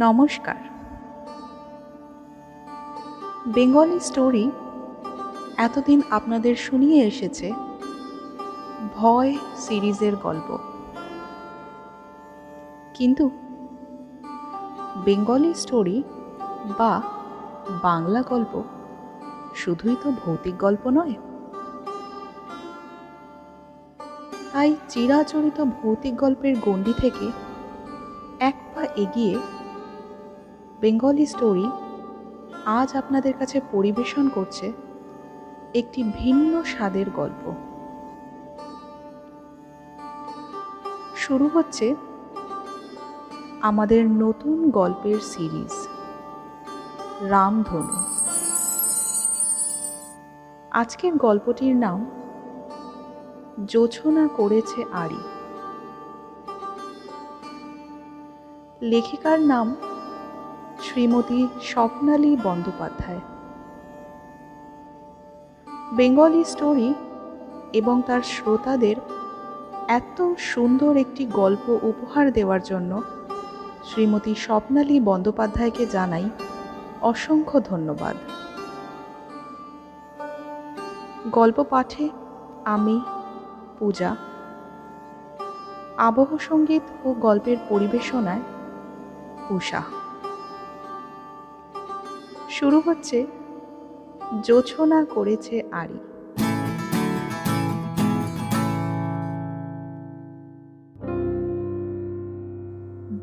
নমস্কার। Bengali story এতদিন আপনাদের শুনিয়ে এসেছে ভয় সিরিজের গল্প। কিন্তু বেঙ্গলি স্টোরি বা বাংলা গল্প শুধুই তো ভৌতিক গল্প নয়। তাই চিরাচরিত ভৌতিক গল্পের গণ্ডি থেকে এক পা এগিয়ে বেঙ্গলি স্টোরি আজ আপনাদের কাছে পরিবেশন করছে একটি ভিন্ন স্বাদের গল্প। শুরু হচ্ছে আমাদের নতুন গল্পের সিরিজ রামধনু। আজকের গল্পটির নাম জোছনা করেছে আড়ি। লেখিকার নাম শ্রীমতী স্বপ্নালী বন্দ্যোপাধ্যায়। বেঙ্গলি স্টোরি এবং তার শ্রোতাদের এত সুন্দর একটি গল্প উপহার দেওয়ার জন্য শ্রীমতী স্বপ্নালী বন্দ্যোপাধ্যায়কে জানাই অসংখ্য ধন্যবাদ। গল্প পাঠে আমি পূজা, আবহ সঙ্গীত ও গল্পের পরিবেশনায় উষা। শুরু হচ্ছে জোছনা করেছে আড়ি।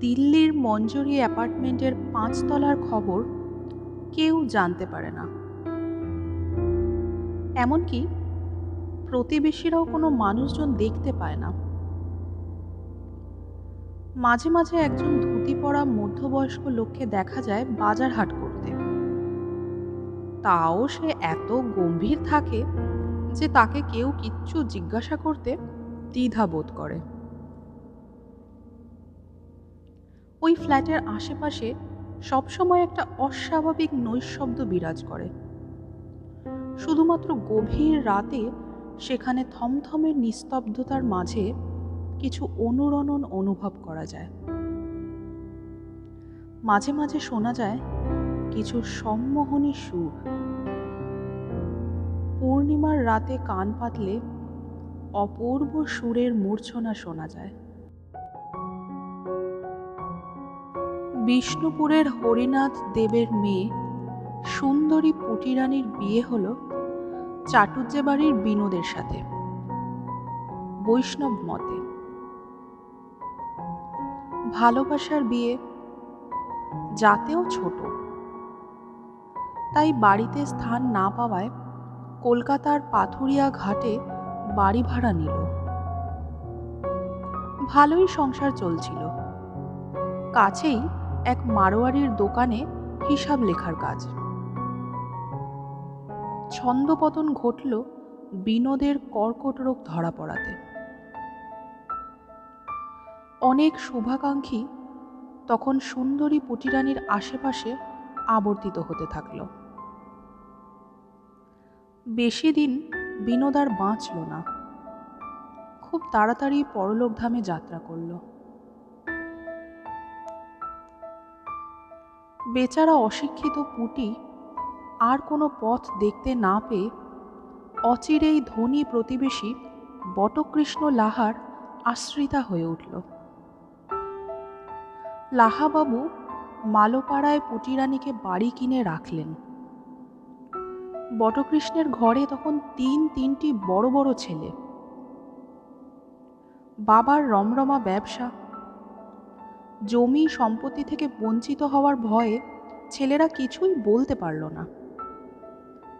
দিল্লির মঞ্জুরি অ্যাপার্টমেন্টের 5 তলার খবর কেউ জানতে পারে না। এমনকি প্রতিবেশীরাও কোনো মানুষজন দেখতে পায় না। মাঝে মাঝে একজন ধুতি পরা মধ্যবয়স্ক লোককে দেখা যায় বাজার হাট করতে। তাও সে এত গম্ভীর থাকে যে তাকে কেউ কিচ্ছু জিজ্ঞাসা করতে দ্বিধা বোধ করে। ওই ফ্ল্যাটের আশেপাশে সবসময় একটা অস্বাভাবিক নৈঃশব্দ বিরাজ করে। শুধুমাত্র গভীর রাতে সেখানে থমথমে নিস্তব্ধতার মাঝে কিছু অনুরণন অনুভব করা যায়। মাঝে মাঝে শোনা যায় কিছু সম্মোহনী সুর। পূর্ণিমার রাতে কান পাতলে অপূর্ব সুরের মূর্ছনা শোনা যায়। বিষ্ণুপুরের হরিনাথ দেবের মেয়ে সুন্দরী পুটিরানীর বিয়ে হলো চাটুজ্জে বাড়ির বিনোদের সাথে, বৈষ্ণব মতে। ভালোবাসার বিয়ে, জাতেও ছোট। তাই বাড়িতে স্থান না পাওয়ায় কলকাতার পাথুরিয়া ঘাটে বাড়ি ভাড়া নিল। ভালোই সংসার চলছিল। কাছেই এক মারোয়ারির দোকানে হিসাব লেখার কাজ। ছন্দপতন ঘটল বিনোদের কর্কট রোগ ধরা পড়াতে। অনেক শুভাকাঙ্ক্ষী তখন সুন্দরী পুটিরানীর আশেপাশে আবর্তিত হতে থাকল। বেশি দিন বিনোদ আর বাঁচল না। খুব তাড়াতাড়ি পরলোকধামে যাত্রা করল। বেচারা অশিক্ষিত পুটি আর কোনো পথ দেখতে না পেয়ে অচিরেই ধনী প্রতিবেশী বটকৃষ্ণ লাহার আশ্রিতা হয়ে উঠল। লাহাবাবু মালোপাড়ায় পুটিরানীকে বাড়ি কিনে রাখলেন। বটকৃষ্ণের ঘরে তখন তিনটি বড় বড় ছেলে। বাবার রমরমা ব্যবসা। জমি সম্পত্তি থেকে বঞ্চিত হওয়ার ভয়ে ছেলেরা কিছুই বলতে পারল না।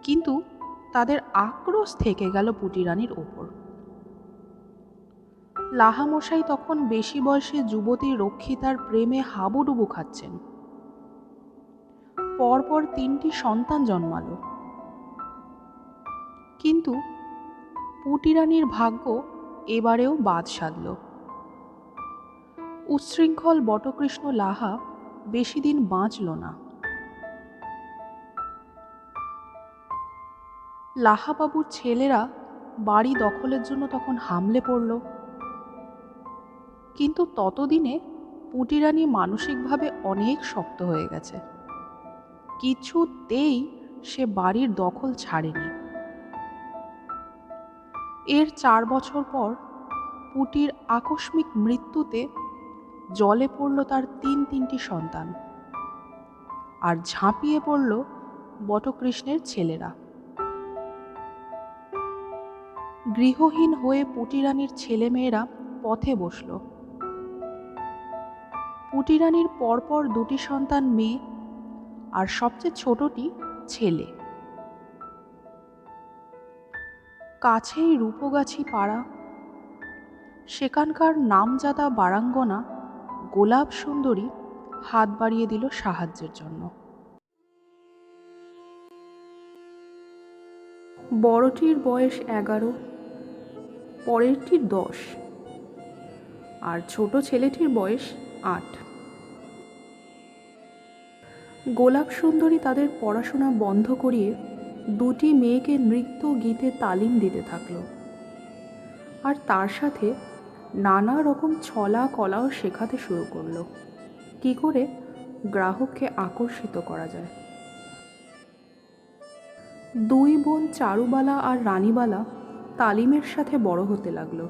কিন্তু তাদের আক্রোশ থেকে গেল পুটিরানীর ওপর। লাহামশাই তখন বেশি বয়সে যুবতী রক্ষিতার প্রেমে হাবুডুবু খাচ্ছেন। পরপর 3টি সন্তান জন্মালো। কিন্তু পুটিরানীর ভাগ্য এবারেও বাদ সাধল। উচ্ছৃঙ্খল বটকৃষ্ণ লাহা বেশি দিন বাঁচল না। লাহাবাবুর ছেলেরা বাড়ি দখলের জন্য তখন হামলে পড়ল। কিন্তু ততদিনে পুটি রানী মানসিকভাবে অনেক শক্ত হয়ে গেছে। কিছুতেই সে বাড়ির দখল ছাড়েনি। এর 4 বছর পর পুটির আকস্মিক মৃত্যুতে জলে পড়ল তার তিনটি সন্তান, আর ঝাঁপিয়ে পড়ল বটকৃষ্ণের ছেলেরা। গৃহহীন হয়ে পুটি রানীর ছেলেমেয়েরা পথে বসল। পুটি রানীর পরপর 2টি সন্তান মেয়ে, আর সবচেয়ে ছোটটি ছেলে। কাছেই রূপগাছি পাড়া, সেখানকার নামজাদা বারাঙ্গনা গোলাপ সুন্দরী হাত বাড়িয়ে দিল সাহায্যের জন্য। বড়টির বয়স 11, পরেরটির 10, আর ছোট ছেলেটির বয়স 8। গোলাপ সুন্দরী তাদের পড়াশোনা বন্ধ করিয়ে 2টি মেয়েকে নৃত্য গীতে তালিম দিতে থাকলো, আর তার সাথে নানা রকম ছলা কলাও শেখাতে শুরু করলো, কি করে গ্রাহককে আকর্ষিত করা যায়। 2 বোন চারুবালা আর রানীবালা তালিমের সাথে বড় হতে লাগলো।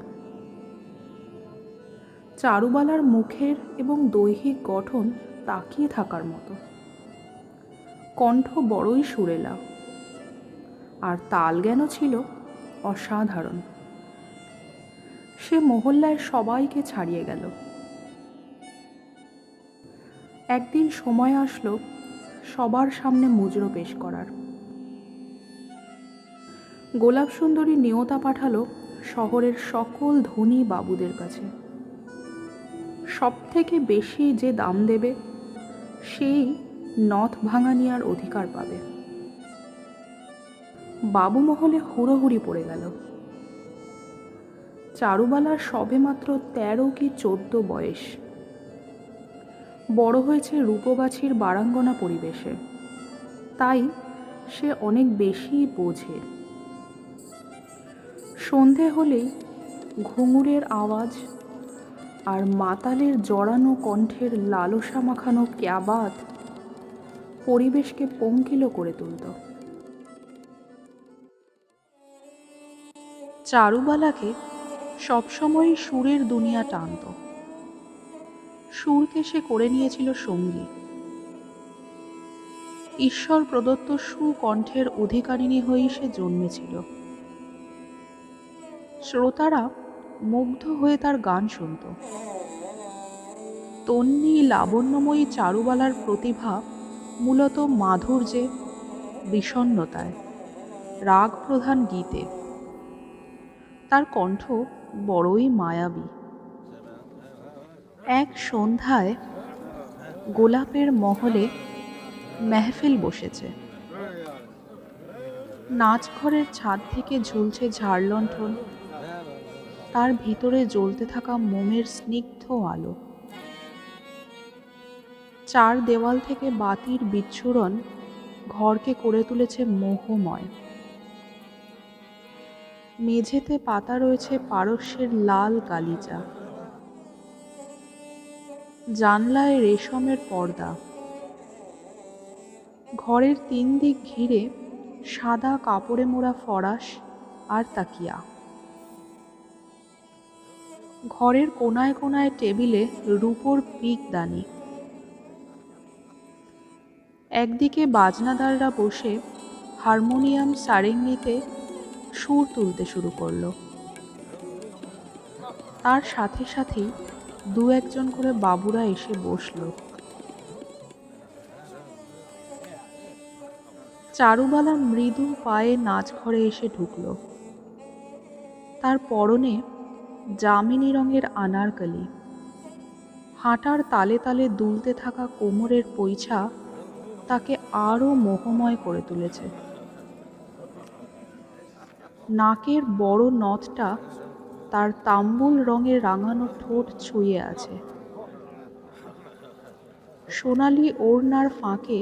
চারুবালার মুখের এবং দৈহিক গঠন তাকিয়ে থাকার মতো, কণ্ঠ বড়ই সুরেলা, আর তালজ্ঞান ছিল অসাধারণ। সে মহল্লায় সবাইকে ছাড়িয়ে গেল। একদিন সময় আসলো সবার সামনে মুজরো পেশ করার। গোলাপ সুন্দরী নিয়তা পাঠালো শহরের সকল ধনী বাবুদের কাছে। সবথেকে বেশি যে দাম দেবে সেই নথ ভাঙা নেওয়ার অধিকার পাবে। বাবু মহলে হুড়োহুড়ি পড়ে গেল। চারুবালার সবে মাত্র 13 কি 14 বয়স। বড় হয়েছে রূপগাছির বারাঙ্গনা পরিবেশে, তাই সে অনেক বেশি বোঝে। সন্ধে হলেই ঘুঙুরের আওয়াজ আর মাতালের জড়ানো কণ্ঠের লালসা মাখানো ক্যাবাত পরিবেশকে পঙ্কিল করে তুলত। চারুবালাকে সবসময় সুরের দুনিয়া টানত। সুরকে সে করে নিয়েছিল সঙ্গী। ঈশ্বর প্রদত্ত সুকণ্ঠের অধিকারিণী হয়েই সে জন্মেছিল। শ্রোতারা মুগ্ধ হয়ে তার গান শুনত। তন্বী লাবণ্যময়ী চারুবালার প্রতিভা মূলত মাধুর্যে, বিষণ্ণতায়, রাগ প্রধান গীতে। তার কণ্ঠ বড়ই মায়াবী। এক সন্ধ্যায় গোলাপের মহলে মেহফিল বসেছে। নাচঘরের ছাদ থেকে ঝুলছে ঝাড়লণ্ঠন, তার ভিতরে জ্বলতে থাকা মোমের স্নিগ্ধ আলো। 4 দেওয়াল থেকে বাতির বিচ্ছুরণ ঘরকে করে তুলেছে মোহময়। মেঝেতে পাতা রয়েছে পারস্যের লাল গালিচা। জানলায় রেশমের পর্দা। ঘরের 3 দিক ঘিরে সাদা কাপড়ে মোড়া ফরাশ আর তাকিয়া। ঘরের কোনায় কোনায় টেবিলে রূপোর পিকদানি। একদিকে বাজনাদাররা বসে হারমোনিয়াম সারেঙ্গিতে সুর তুলতে শুরু করলো। তার সাথে সাথেই 2-1 করে বাবুরা এসে বসলো। চারুবালা মৃদু পায়ে নাচঘরে এসে ঢুকলো। তার পরনে জামিনী রঙের আনারকলি। হাঁটার তালে তালে দুলতে থাকা কোমরের পৈছা তাকে আরও মোহময় করে তুলেছে। নাকের বড় নথটা তার তাম্বুল রঙের রাঙানো ঠোঁট ছুঁয়ে আছে। সোনালি ওড়নার ফাঁকে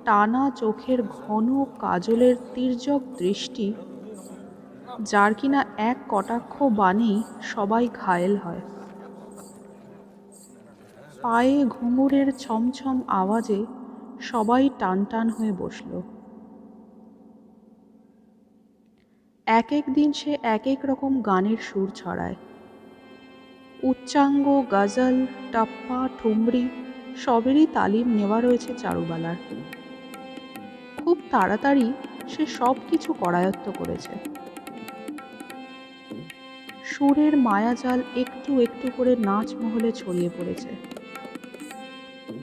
টানা চোখের ঘন কাজলের তির্যক দৃষ্টি, যার কিনা এক কটাক্ষ বাণী সবাই ঘায়েল হয়। পায়ে ঘুঙুরের ছমছম আওয়াজে সবাই টান টান হয়ে বসল। এক এক দিন সে এক এক রকম গানের সুর ছড়ায়। উচ্চাঙ্গ, গজল, টাপ্পা, ঠুমরি সবেরই তালিম নেওয়া রয়েছে চারুবালার। খুব তাড়াতাড়ি সে সব কিছু করায়ত্ত করেছে। সুরের মায়াজাল একটু একটু করে নাচ মহলে ছড়িয়ে পড়েছে,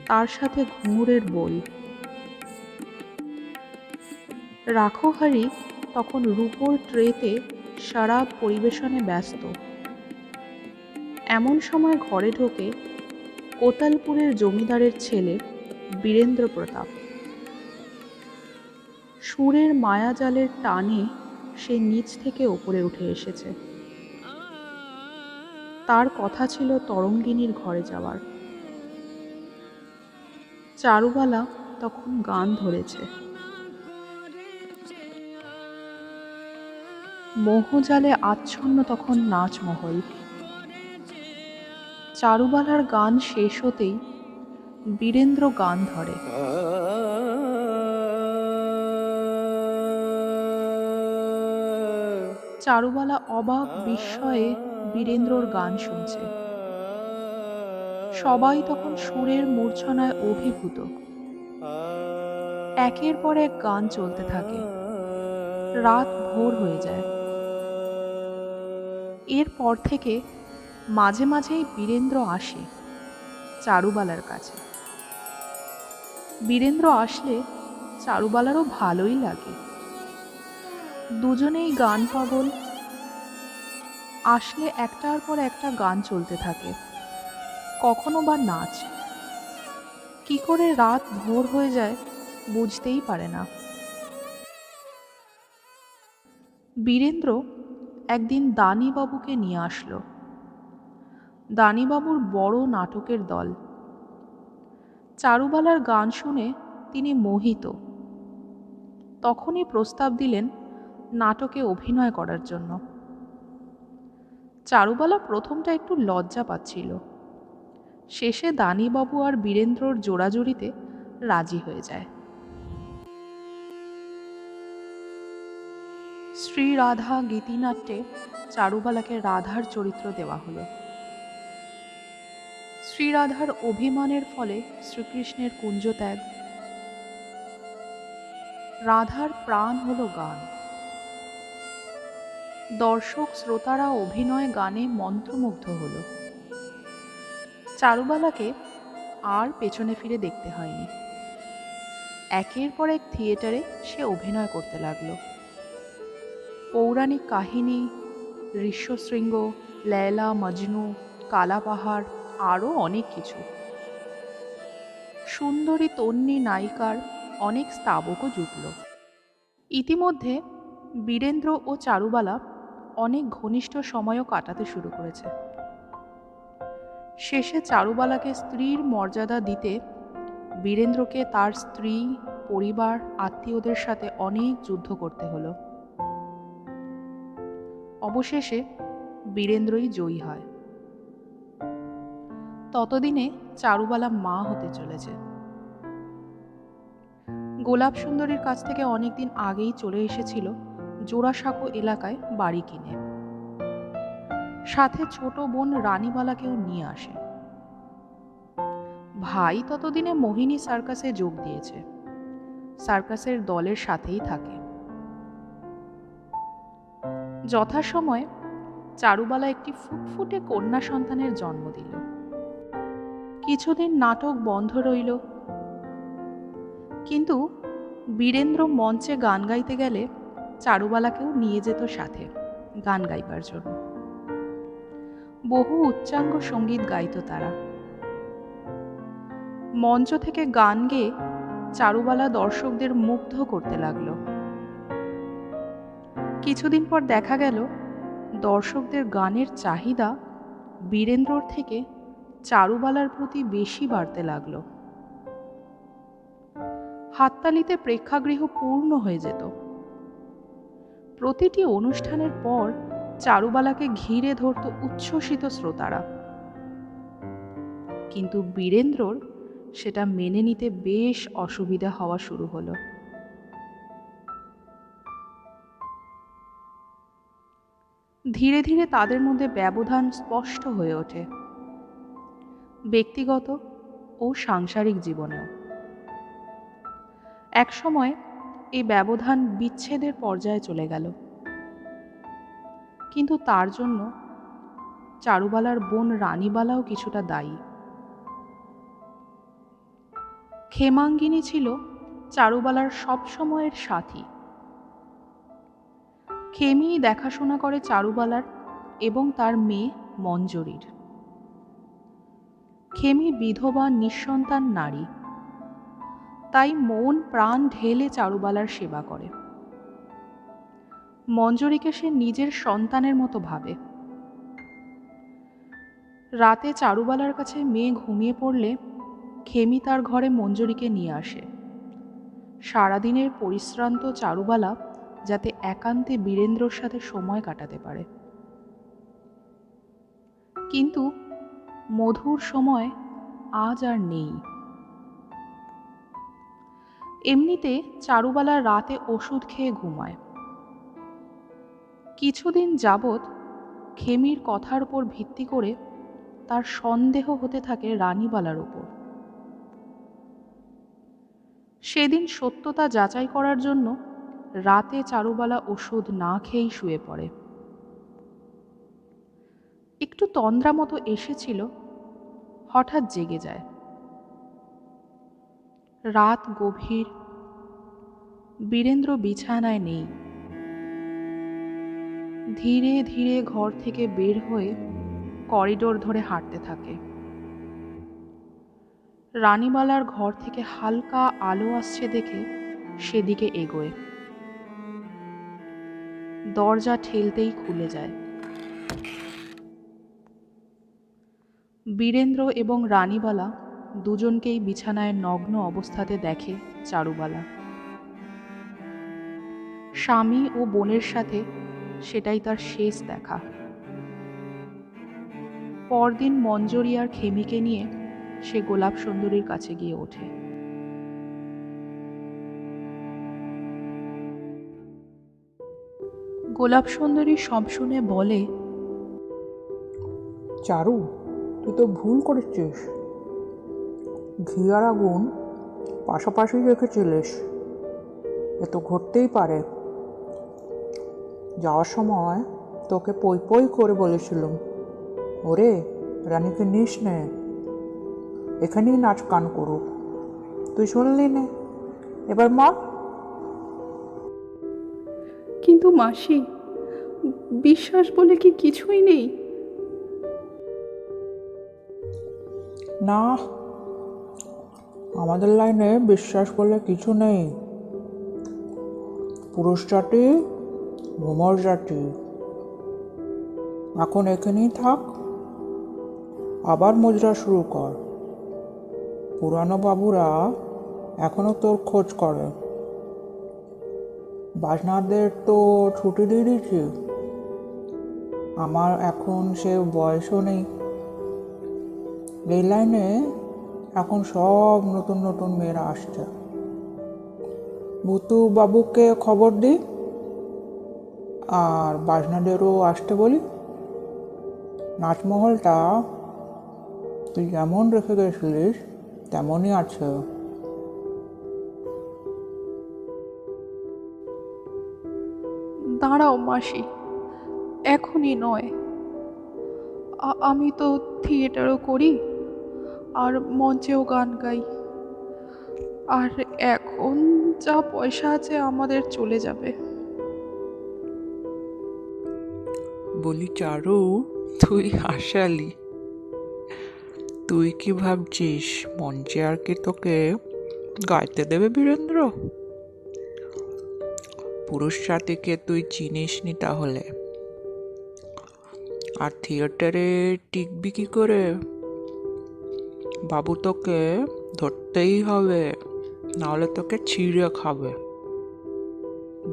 তার সাথে ঘুঙুরের বোল। রাখোহারি তখন রূপোর ট্রেতে শরাব পরিবেশনে ব্যস্ত। এমন সময় ঘরে ঢোকে কোতালপুরের জমিদারের ছেলে বীরেন্দ্র প্রতাপ। সুরের মায়াজালের টানে সে নিচ থেকে ওপরে উঠে এসেছে। তার কথা ছিল তরঙ্গিনীর ঘরে যাওয়ার। চারুবালা তখন গান ধরেছে। মোহজালে আচ্ছন্ন তখন নাচমহল। চারুবালার গান শেষ হতেই বীরেন্দ্র গান ধরে। চারুবালা অবাক বিস্ময়ে বীরেন্দ্রর গান শুনছে। সবাই তখন সুরের মূর্ছনায় অভিভূত। একের পর এক গান চলতে থাকে। রাত ভোর হয়ে যায়। এরপর থেকে মাঝে মাঝেই বীরেন্দ্র আসে চারুবালার কাছে। বীরেন্দ্র আসলে চারুবালারও ভালোই লাগে। দুজনেই গান পাগল। আসলে একটার পর একটা গান চলতে থাকে, কখনো বা নাচ। কি করে রাত ভোর হয়ে যায় বুঝতেই পারে না। বীরেন্দ্র একদিন দানিবাবুকে নিয়ে আসলো। দানিবাবুর বড় নাটকের দল। চারুবালার গান শুনে তিনি মোহিত। তখনই প্রস্তাব দিলেন নাটকে অভিনয় করার জন্য। চারুবালা প্রথমটা একটু লজ্জা পাচ্ছিল। শেষে দানিবাবু আর বীরেন্দ্রর জোড়াজুড়িতে রাজি হয়ে যায়। শ্রী রাধা গীতিনাট্যে চারুবালাকে রাধার চরিত্র দেওয়া হলো। শ্রীরাধার অভিমানের ফলে শ্রীকৃষ্ণের কুঞ্জত্যাগ। রাধার প্রাণ হলো গান। দর্শক শ্রোতারা অভিনয় গানে মন্ত্রমুগ্ধ হল। চারুবালাকে আর পেছনে ফিরে দেখতে হয়নি। একের পর এক থিয়েটারে সে অভিনয় করতে লাগলো। পৌরাণিক কাহিনী, ঋষ্যশৃঙ্গ, লেলা, মজনু, কালা পাহাড়, আরও অনেক কিছু। সুন্দরী তন্বী নায়িকার অনেক স্তাবকও জুটল। ইতিমধ্যে বীরেন্দ্র ও চারুবালা অনেক ঘনিষ্ঠ সময়ও কাটাতে শুরু করেছে। শেষে চারুবালাকে স্ত্রীর মর্যাদা দিতে বীরেন্দ্রকে তার স্ত্রী, পরিবার, আত্মীয়দের সাথে অনেক যুদ্ধ করতে হলো। অবশেষে বীরেন্দ্রই জয়ী হয়। ততদিনে চারুবালা মা হতে চলেছে। গোলাপ সুন্দরীর কাছ থেকে অনেকদিন আগেই চলে এসেছিল জোড়াসাঁকো এলাকায় বাড়ি কিনে। সাথে ছোট বোন রানীবালাকেও নিয়ে আসে। ভাই ততদিনে মোহিনী সার্কাসে যোগ দিয়েছে। সার্কাসের দলের সাথেই থাকে। যথাসময়ে চারুবালা একটি ফুটফুটে কন্যা সন্তানের জন্ম দিল। কিছুদিন নাটক বন্ধ রইল। কিন্তু বীরেন্দ্র মঞ্চে গান গাইতে গেলে চারুবালাকেও নিয়ে যেত সাথে গান গাইবার জন্য। বহু উচ্চাঙ্গ সঙ্গীত গাইত তারা। মঞ্চ থেকে গান গেয়ে চারুবালা দর্শকদের মুগ্ধ করতে লাগলো। কিছুদিন পর দেখা গেল দর্শকদের গানের চাহিদা বীরেন্দ্রর থেকে চারুবালার প্রতি বেশি বাড়তে লাগলো। হাততালিতে প্রেক্ষাগৃহ পূর্ণ হয়ে যেত। প্রতিটি অনুষ্ঠানের পর চারুবালাকে ঘিরে ধরত উচ্ছ্বসিত শ্রোতারা। কিন্তু বীরেন্দ্রর সেটা মেনে নিতে বেশ অসুবিধা হওয়া শুরু হলো। ধীরে ধীরে তাদের মধ্যে ব্যবধান স্পষ্ট হয়ে ওঠে, ব্যক্তিগত ও সাংসারিক জীবনেও। একসময় এই ব্যবধান বিচ্ছেদের পর্যায়ে চলে গেল, কিন্তু তার জন্য চারুবালার বোন রানীবালাও কিছুটা দায়ী। ক্ষেমাঙ্গিনী ছিল চারুবালার সব সময়ের সাথী। খেমি দেখাশোনা করে চারুবালার এবং তার মেয়ে মঞ্জরীর। খেমি বিধবা নিঃসন্তান নারী, তাই মন প্রাণ ঢেলে চারুবালার সেবা করে। মঞ্জরীকে সে নিজের সন্তানের মতো ভাবে। রাতে চারুবালার কাছে মেয়ে ঘুমিয়ে পড়লে খেমি তার ঘরে মঞ্জরীকে নিয়ে আসে, সারাদিনের পরিশ্রান্ত চারুবালা যাতে একান্তে বীরেন্দ্রর সাথে সময় কাটাতে পারে। কিন্তু মধুর সময় আজ আর নেই। এমনিতে চারুবালা রাতে ওষুধ খেয়ে ঘুমায়। কিছুদিন যাবৎ খেমির কথার উপর ভিত্তি করে তার সন্দেহ হতে থাকে রানীবালার উপর। সেদিন সত্যতা যাচাই করার জন্য রাতে চারুবালা ওষুধ না খেয়েই শুয়ে পড়ে। একটু তন্দ্রা মতো এসেছিল, হঠাৎ জেগে যায়। রাত গভীর, বীরেন্দ্র বিছানায় নেই। ধীরে ধীরে ঘর থেকে বের হয়ে করিডোর ধরে হাঁটতে থাকে। রানীবালার ঘর থেকে হালকা আলো আসছে দেখে সেদিকে এগোয়। দরজা ঠেলতেই খুলে যায়। বীরেন্দ্র এবং রানীবালা দুজনকেই বিছানায় নগ্ন অবস্থাতে দেখে চারুবালা। স্বামী ও বোনের সাথে সেটাই তার শেষ দেখা। পরদিন মঞ্জরী আর খেমিকে নিয়ে সে গোলাপ সুন্দরীর কাছে গিয়ে ওঠে। গোলাপ সুন্দরী সব শুনে বলে, চারু, তুই তো ভুল করেছিস। ঘি আর আগুন পাশাপাশি রেখেছিলিস, এ তো ঘটতেই পারে। যাওয়ার সময় তোকে পই পই করে বলেছিলাম, ওরে রানীকে নিস নে, এখানেই নাচ গান করুক। তুই শুনলি নে, এবার মা। কিন্তু মাসি, বিশ্বাস বলে কি কিছুই নেই? না, আমাদের লাইনে বিশ্বাস বলে কিছু নেই। পুরুষ জাতি ভ্রমর জাতি। এখন এখানেই থাক, আবার মজরা শুরু কর। পুরানো বাবুরা এখনো তোর খোঁজ করে। বাজনাদের তো ছুটি দিয়ে দিয়েছি। আমার এখন সে বয়সও নেই। এই লাইনে এখন সব নতুন নতুন মেয়েরা আসছে। ভুতু বাবুকে খবর দিই আর বাজনাদেরও আসতে বলি। নাচমহলটা তুই যেমন রেখে গেছিলিস তেমনই আছে। দাঁড়াও মাসি, এখনই নয়। আমি তো থিয়েটারও করি আর মঞ্চেও গান গাই, আর এখন যা পয়সা আছে আমাদের চলে যাবে। বলি চারু, তুই হাসালি। তুই কি ভাবছিস মঞ্চে আর কি তোকে গাইতে দেবে বীরেন্দ্র? পুরুষ জাতিকে তুই চিনিস নি তাহলে। আর থিয়েটারে টিকবি কি করে? বাবু তোকে ধরতেই হবে, নাহলে তোকে ছিঁড়ে খাবে।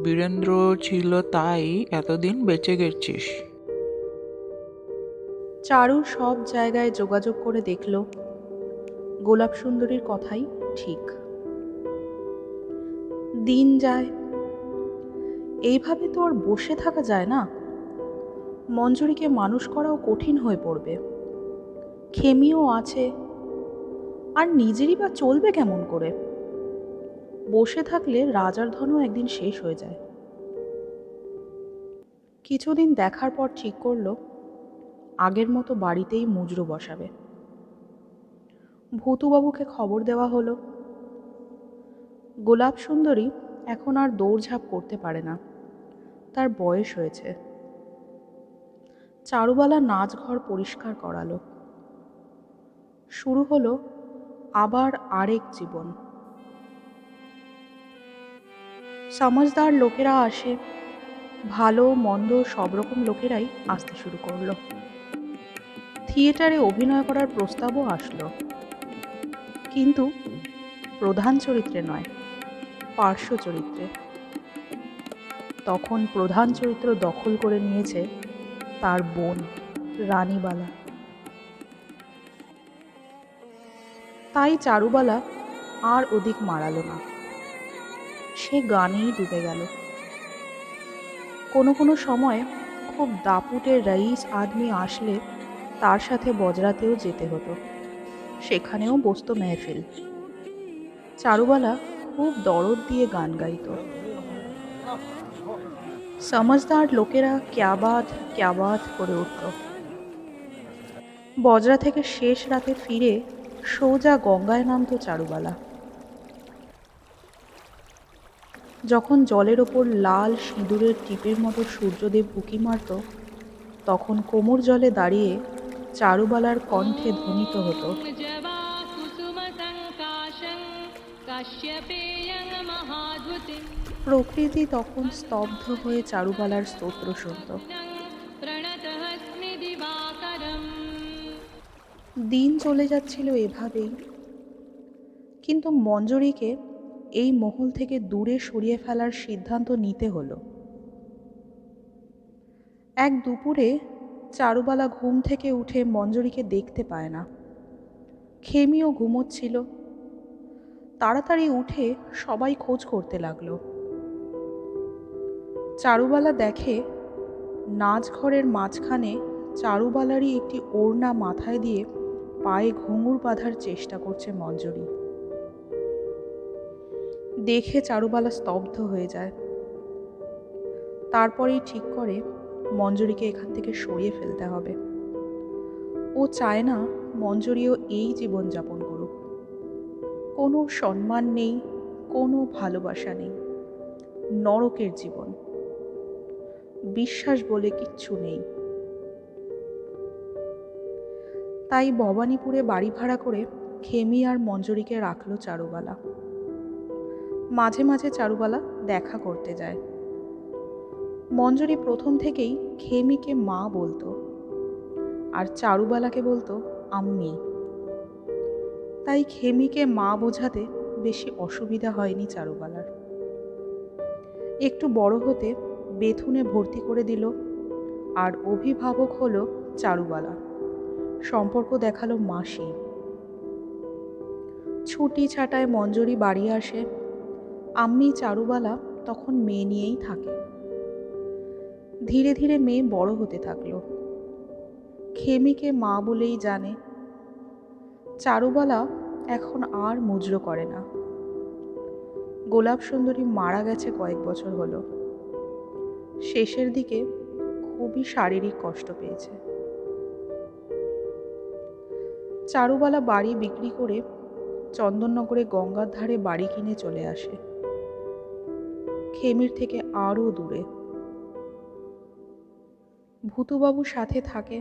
বীরেন্দ্র ছিল তাই এতদিন বেঁচে গেছিস। চারু সব জায়গায় যোগাযোগ করে দেখল, গোলাপ সুন্দরীর কথাই ঠিক। দিন যায়, এইভাবে তো আর বসে থাকা যায় না। মঞ্জুরিকে মানুষ করাও কঠিন হয়ে পড়বে। খেমিও আছে, আর নিজেরই বা চলবে কেমন করে? বসে থাকলে রাজার ধনও একদিন শেষ হয়ে যায়। কিছুদিন দেখার পর ঠিক করলো আগের মতো বাড়িতেই মুজরো বসাবে। ভূতুবাবুকে খবর দেওয়া হলো। গোলাপ সুন্দরী এখন আর দৌড়ঝাঁপ করতে পারে না, তার বয়স হয়েছে। চারুবালা নাচঘর পরিষ্কার করালো। শুরু হলো আবার আরেক জীবন। সমাজদার লোকেরা আসে, ভালো মন্দ সব রকম লোকেরাই আসতে শুরু করলো। থিয়েটারে অভিনয় করার প্রস্তাবও আসলো, কিন্তু প্রধান চরিত্রে নয়, পার্শ্ব চরিত্রে। তখন প্রধান চরিত্র দখল করে নিয়েছে তার বোন রানীবালা। তাই চারুবালা আর অধিক মারালো না, সে গানেই ডুবে গেল। কোনো কোনো সময় খুব দাপুটে রইস আদমি আসলে তার সাথে বজরাতেও যেতে হতো, সেখানেও বসতো মেহফিল। চারুবালা খুব দরদ দিয়ে গান গাইত। সমাজদার লোকেরা ক্যা বাত করে উঠত। বজরা থেকে শেষ রাতে ফিরে সোজা গঙ্গায় নামতো চারুবালা। যখন জলের ওপর লাল সিঁদুরের টিপের মতো সূর্যদেব উঁকি মারত, তখন কোমর জলে দাঁড়িয়ে চারুবালার কণ্ঠে ধ্বনিত হতো, প্রকৃতি তখন স্তব্ধ হয়ে চারুবালার স্তোত্র শুনত। দিন চলে যাচ্ছিল এভাবেই, কিন্তু মঞ্জরীকে এই মহল থেকে দূরে সরিয়ে ফেলার সিদ্ধান্ত নিতে হলো। এক দুপুরে চারুবালা ঘুম থেকে উঠে মঞ্জরীকে দেখতে পায় না। খেমিও ঘুমোচ্ছিল। তাড়াতাড়ি উঠে সবাই খোঁজ করতে লাগলো। চারুবালা দেখে নাচঘরের মাঝখানে চারুবালারই একটি ওড়না মাথায় দিয়ে পায়ে ঘুঙুর বাঁধার চেষ্টা করছে মঞ্জরী। দেখে চারুবালা স্তব্ধ হয়ে যায়। তারপরেই ঠিক করে মঞ্জরীকে এখান থেকে সরিয়ে ফেলতে হবে। ও চায় না মঞ্জরীও এই জীবনযাপন করুক। কোনো সম্মান নেই, কোনো ভালোবাসা নেই, নরকের জীবন, বিশ্বাস বলে কিচ্ছু নেই। তাই ভবানীপুরে বাড়ি ভাড়া করে খেমি আর মঞ্জরীকে রাখলো চারুবালা। মাঝে মাঝে চারুবালা দেখা করতে যায়। মঞ্জরী প্রথম থেকেই খেমিকে মা বলতো, আর চারুবালাকে বলতো আম্মি। তাই খেমিকে মা বোঝাতে বেশি অসুবিধা হয়নি চারুবালার। একটু বড় হতে বেথুনে ভর্তি করে দিল, আর অভিভাবক হলো চারুবালা। সম্পর্ক দেখালো মাসি। ছুটি ছাটায় মঞ্জরী বাড়ি আসে। আম্মি চারুবালা তখন মেয়ে নিয়েই থাকে। ধীরে ধীরে মেয়ে বড় হতে থাকলো। খেমিকে মা বলেই জানে। চারুবালা এখন আর মুজরো করে না। গোলাপ সুন্দরী মারা গেছে কয়েক বছর হলো। শেষের দিকে খুবই শারীরিক কষ্ট পেয়েছে। চারুবালা বাড়ি বিক্রি করে চন্দননগরে গঙ্গার ধারে বাড়ি কিনে চলে আসে, খেমির থেকে আরও দূরে। ভূতুবাবু সাথে থাকে,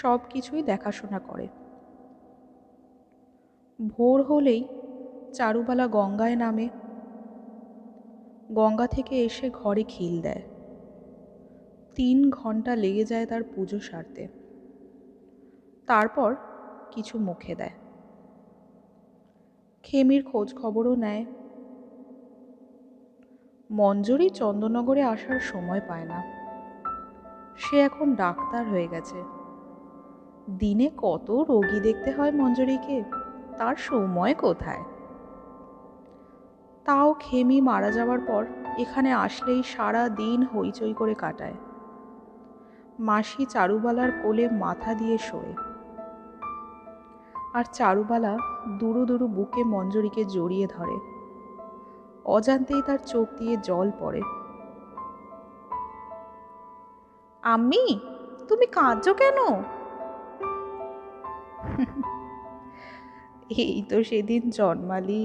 সব কিছুই দেখাশোনা করে। ভোর হলেই চারুবালা গঙ্গায় নামে। গঙ্গা থেকে এসে ঘরে খিল দেয়। 3 ঘন্টা লেগে যায় তার পুজো সারতে। তারপর কিছু মুখে দেয়। খেমির খোঁজ খবরও নেয়। মঞ্জরী চন্দননগরে আসার সময় পায় না। সে এখন ডাক্তার হয়ে গেছে। দিনে কত রোগী দেখতে হয় মঞ্জরীকে। তার সময় কোথায়? তাও খেমি মারা যাওয়ার পর এখানে আসলেই সারা দিন হইচই করে কাটায়। মাসি চারুবালার কোলে মাথা দিয়ে শোয়, আর চারুবালা দুরু দুরু বুকে মঞ্জরীকে জড়িয়ে ধরে। অজান্তেই তার চোখ দিয়ে জল পড়ে। আম্মি, তুমি কাঁদছো কেন? এই তো সেদিন জন্মালি,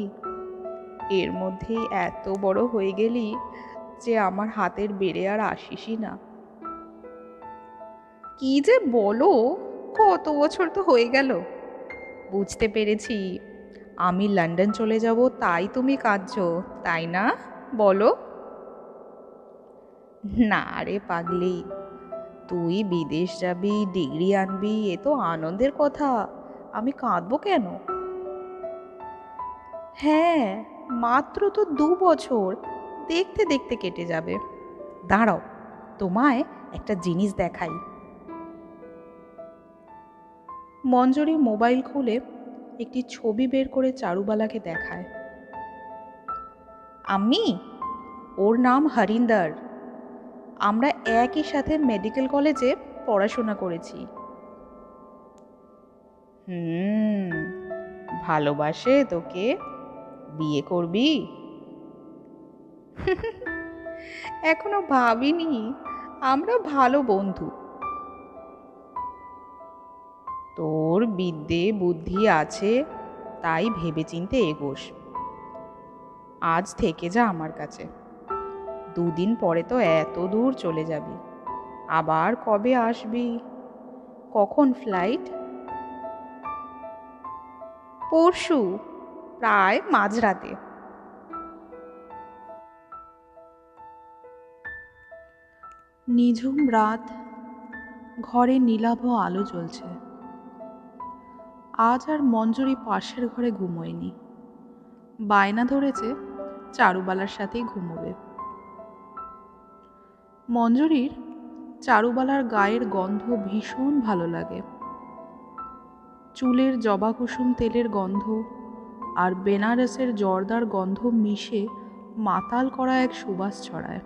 এর মধ্যেই এত বড় হয়ে গেলি যে আমার হাতের বেড়ে আর আসিসই না। কি যে বলো, কত বছর তো হয়ে গেল। বুঝতে পেরেছি, আমি লন্ডন চলে যাব তাই তুমি কাঁদছো, তাই না? বলো। না রে পাগলি, তুই বিদেশ যাবি, ডিগ্রি আনবি, এ তো আনন্দের কথা। আমি কাঁদবো কেন? হ্যাঁ, মাত্র তো 2 বছর, দেখতে দেখতে কেটে যাবে। দাঁড়াও, তোমায় একটা জিনিস দেখাই। মঞ্জরি মোবাইল খুলে একটি ছবি বের করে চারুবালাকে দেখায়। আম্মি, ওর নাম হরিন্দর। আমরা একই সাথে মেডিকেল কলেজে পড়াশোনা করেছি। ভালোবাসে তোকে? বিয়ে করবি? এখনো ভাবিনি, আমরা ভালো বন্ধু। তোর বিদ্যে বুদ্ধি আছে, তাই ভেবেচিন্তে এগোস। আজ থেকে যা আমার কাছে, 2 দিন পরে তো এত দূর চলে যাবি। আবার কবে আসবি? কখন ফ্লাইট? পরশু, প্রায় মাঝরাতে। নিঝুম রাত, ঘরে নীলাভ আলো জ্বলছে। আজ আর মঞ্জরি পাশের ঘরে ঘুমোয়নি, বায়না ধরেছে চারুবালার সাথেই ঘুমোবে। মঞ্জরির চারুবালার গায়ের গন্ধ ভীষণ ভালো লাগে। চুলের জবা কুসুম তেলের গন্ধ আর বেনারসের জর্দার গন্ধ মিশে মাতাল করা এক সুবাস ছড়ায়।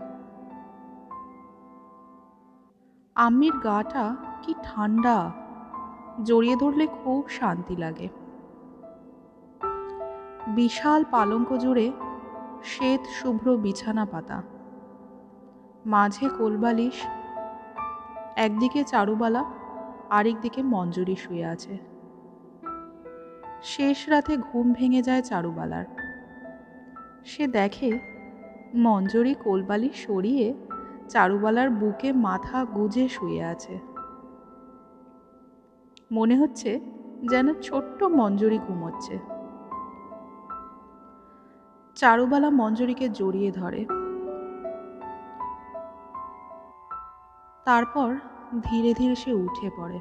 আম্মির গাটা কি ঠান্ডা, জড়িয়ে ধরলে খুব শান্তি লাগে। বিশাল পালঙ্ক জুড়ে শ্বেত শুভ্র বিছানা পাতা, মাঝে কোলবালিশ, একদিকে চারুবালা, আরেকদিকে মঞ্জরি শুয়ে আছে। শেষ রাতে ঘুম ভেঙে যায় চারুবালার। সে দেখে মঞ্জরি কোলবালিশ সরিয়ে চারুবালার বুকে মাথা গুজে শুয়ে আছে। মনে হচ্ছে যেন ছোট্ট মঞ্জরি ঘুমোচ্ছে। চারুবালা মঞ্জরিকে জড়িয়ে ধরে, তারপর ধীরে ধীরে সে উঠে পড়ে।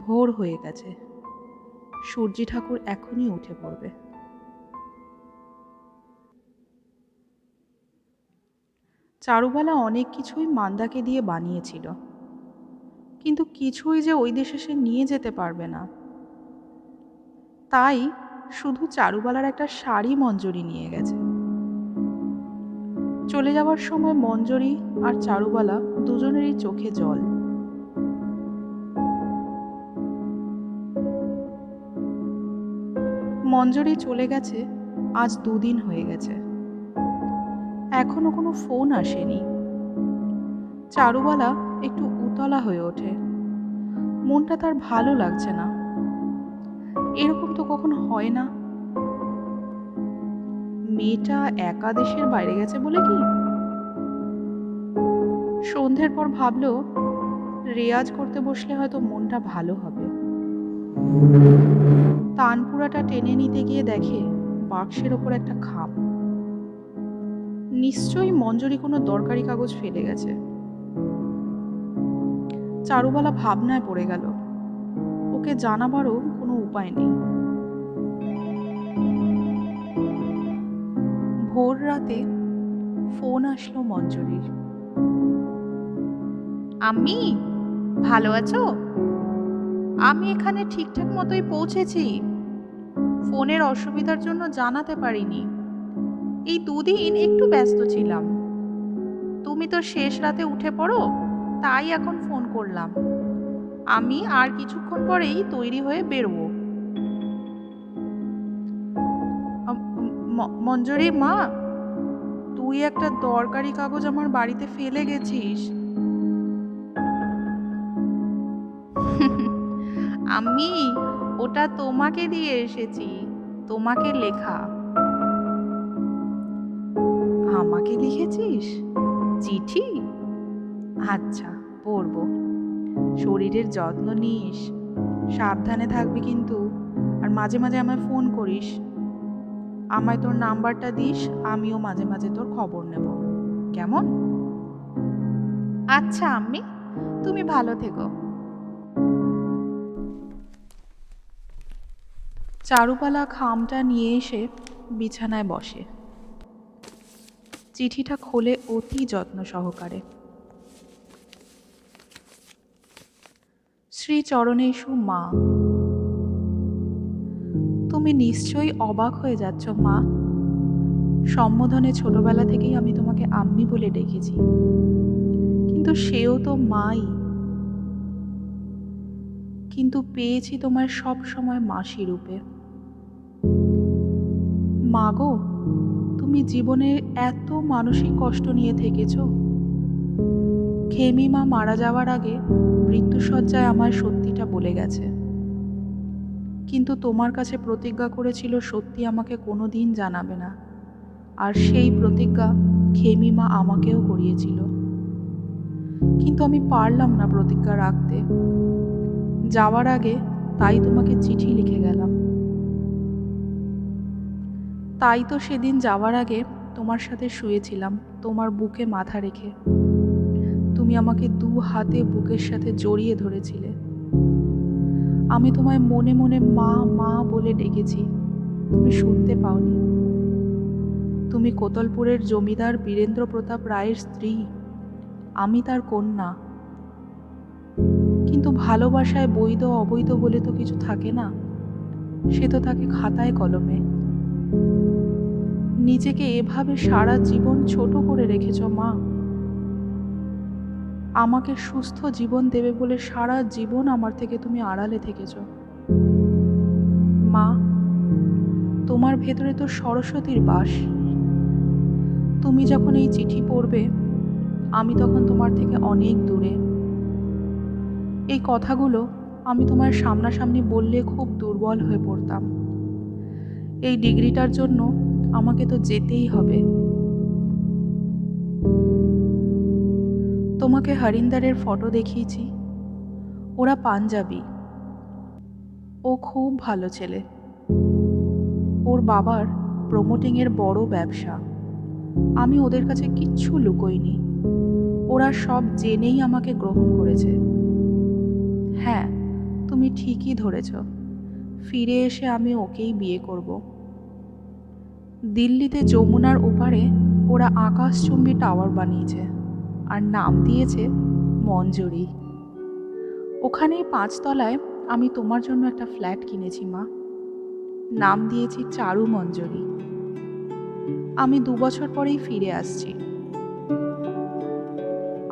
ভোর হয়ে গেছে, সূর্যি ঠাকুর এখনই উঠে পড়বে। চারুবালা অনেক কিছুই মান্দাকে দিয়ে বানিয়েছিল, কিন্তু কিছুই যে ওই দেশে সে নিয়ে যেতে পারবে না। তাই শুধু চারুবালার একটা শাড়ি মঞ্জরি নিয়ে গেছে। চলে যাওয়ার সময় মঞ্জরি আর চারুবালা দুজনেরই চোখে জল। মঞ্জরি চলে গেছে আজ 2 দিন হয়ে গেছে, এখনো কোনো ফোন আসেনি। চারুবালা একটু উতলা হয়ে ওঠে, মনটা তার ভালো লাগছে না। এরকম তো কখনো হয় না। মেয়েটা একা দেশের বাইরে গেছে বলে কি? সন্ধ্যের পর ভাবলো রেয়াজ করতে বসলে হয়তো মনটা ভালো হবে। তানপুরাটা টেনে নিতে গিয়ে দেখে বাক্সের ওপর একটা খাম। নিশ্চয়ই মঞ্জরি কোনো দরকারি কাগজ ফেলে গেছে। চারুবালা ভাবনায় পড়ে গেল, ওকে জানাবারও কোনো উপায় নেই। ভোর রাতে ফোন আসলো মঞ্জরির। আম্মি, ভালো আছো? আমি এখানে ঠিকঠাক মতোই পৌঁছেছি, ফোনের অসুবিধার জন্য জানাতে পারিনি। এই দুদিন একটু ব্যস্ত ছিলাম। তুমি তো শেষ রাতে উঠে পড়ো, তাই এখন ফোন করলাম। আমি আর কিছুক্ষণ পরেই তৈরি হয়ে বেরোবো। মঞ্জুরি মা, তুই একটা দরকারি কাগজ আমার বাড়িতে ফেলে গেছিস। আমি ওটা তোমাকে দিয়ে এসেছি, তোমাকে লেখা। আমাকে লিখেছিস চিঠি? আচ্ছা, পড়বো। শরীরের যত্ন নিস, সাবধানে থাকবি কিন্তু, আর মাঝে মাঝে আমায় ফোন করিস। আমায় তোর নাম্বারটা দিস, আমিও মাঝে মাঝে তোর খবর নেব, কেমন? আচ্ছা আম্মি, তুমি ভালো থেকো। চারুবালা খামটা নিয়ে এসে বিছানায় বসে। চিঠিটা খোলে অতি যত্ন সহকারে। শ্রী চরণেষু মা। তুমি নিশ্চয়ই অবাক হয়ে যাচ্ছ মা। সম্বোধনে ছোটবেলা থেকেই আমি তোমাকে আম্মি বলে ডেকেছি, কিন্তু সেও তো মাই। কিন্তু পেয়েছি তোমার সব সময় মাসি রূপে। মা গো, তুমি জীবনে এত মানসিক কষ্ট নিয়ে থেকেছ। খেমি মা মারা যাওয়ার আগে মৃত্যুশয্যায় আমার সত্যিটা বলে গেছে, কিন্তু তোমার কাছে প্রতিজ্ঞা করেছিল সত্যি আমাকে কোনোদিন জানাবে না। আর সেই প্রতিজ্ঞা খেমি মা আমাকেও করিয়েছিল, কিন্তু আমি পারলাম না প্রতিজ্ঞা রাখতে। যাওয়ার আগে তাই তোমাকে চিঠি লিখে গেলাম। তাই তো সেদিন যাওয়ার আগে তোমার সাথে শুয়েছিলাম, তোমার বুকে মাথা রেখে। তুমি আমাকে দু হাতে বুকের সাথে জড়িয়ে ধরেছিলে। আমি তোমায় মনে মনে মা মা বলে ডেকেছি, তুমি শুনতে পাওনি। তুমি কোতলপুরের জমিদার বীরেন্দ্র প্রতাপ রায়ের স্ত্রী, আমি তার কন্যা। কিন্তু ভালোবাসায় বৈধ অবৈধ বলে তো কিছু থাকে না, সে তো থাকে খাতায় কলমে। নিজেকে এভাবে সারা জীবন ছোট করে রেখেছ মা। আমাকে সুস্থ জীবন দেবে বলে সারা জীবন আমার থেকে তুমি আড়ালে থেকেছ। মা, তোমার ভেতরে তো সরস্বতীর বাস। তুমি যখন এই চিঠি পড়বে, আমি তখন তোমার থেকে অনেক দূরে। এই কথাগুলো আমি তোমার সামনাসামনি বললে খুব দুর্বল হয়ে পড়তাম। এই ডিগ্রিটার জন্য আমাকে তো যেতেই হবে। তোমাকে হরিন্দারের ফটো দেখিয়েছি, ওরা পাঞ্জাবি। ও খুব ভালো ছেলে। ওর বাবার প্রমোটিংয়ের বড় ব্যবসা। আমি ওদের কাছে কিচ্ছু লুকোইনি, ওরা সব জেনেই আমাকে গ্রহণ করেছে। হ্যাঁ, তুমি ঠিকই ধরেছ, ফিরে এসে আমি ওকেই বিয়ে করব। দিল্লিতে যমুনার ওপারে ওরা আকাশচুম্বী টাওয়ার বানিয়েছে, আর নাম দিয়েছে মঞ্জুরি। ওখানেই 5 তলায় আমি তোমার জন্য একটা ফ্ল্যাট কিনেছি মা, নাম দিয়েছি চারু মঞ্জুরি। আমি 2 বছর পরেই ফিরে আসছি।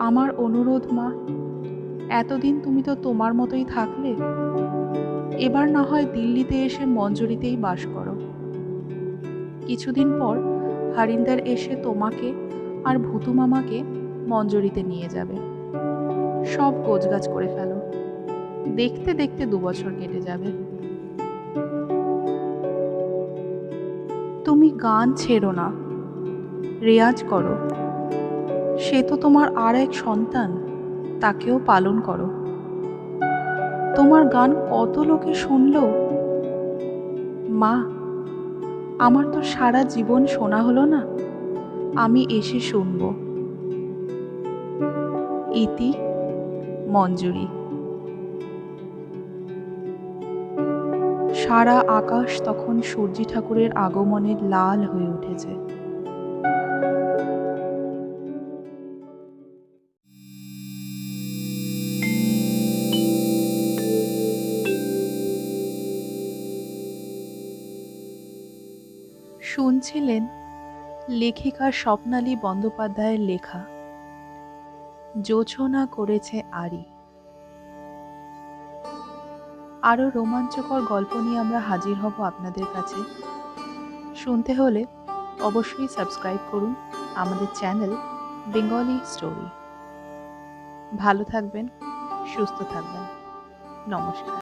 আমার অনুরোধ মা, এতদিন তুমি তো তোমার মতোই থাকলে, এবার না হয় দিল্লিতে এসে মঞ্জুরিতেই বাস করো। কিছুদিন পর হরিন্দার এসে তোমাকে আর ভুতু মামাকে মঞ্জুরিতে নিয়ে যাবে। সব গোছগাছ করে ফেলো, দেখতে দেখতে 2 বছর কেটে যাবে। তুমি গান ছেড়ো না, রেয়াজ করো। সে তো তোমার আর এক সন্তান, তাকেও পালন করো। তোমার গান কত লোকে শুনলো। মা, আমার তো সারা জীবন শোনা হলো না, আমি এসে শুনবো। ইতি মঞ্জুরি। সারা আকাশ তখন সূর্যি ঠাকুরের আগমনে লাল হয়ে উঠেছে। শুনছিলেন লেখিকা স্বপ্নালী বন্দ্যোপাধ্যায়ের লেখা জোছনা করেছে আড়ি। আরও রোমাঞ্চকর গল্প নিয়ে আমরা হাজির হব আপনাদের কাছে। শুনতে হলে অবশ্যই সাবস্ক্রাইব করুন আমাদের চ্যানেল বেঙ্গলি স্টোরি। ভালো থাকবেন, সুস্থ থাকবেন। নমস্কার।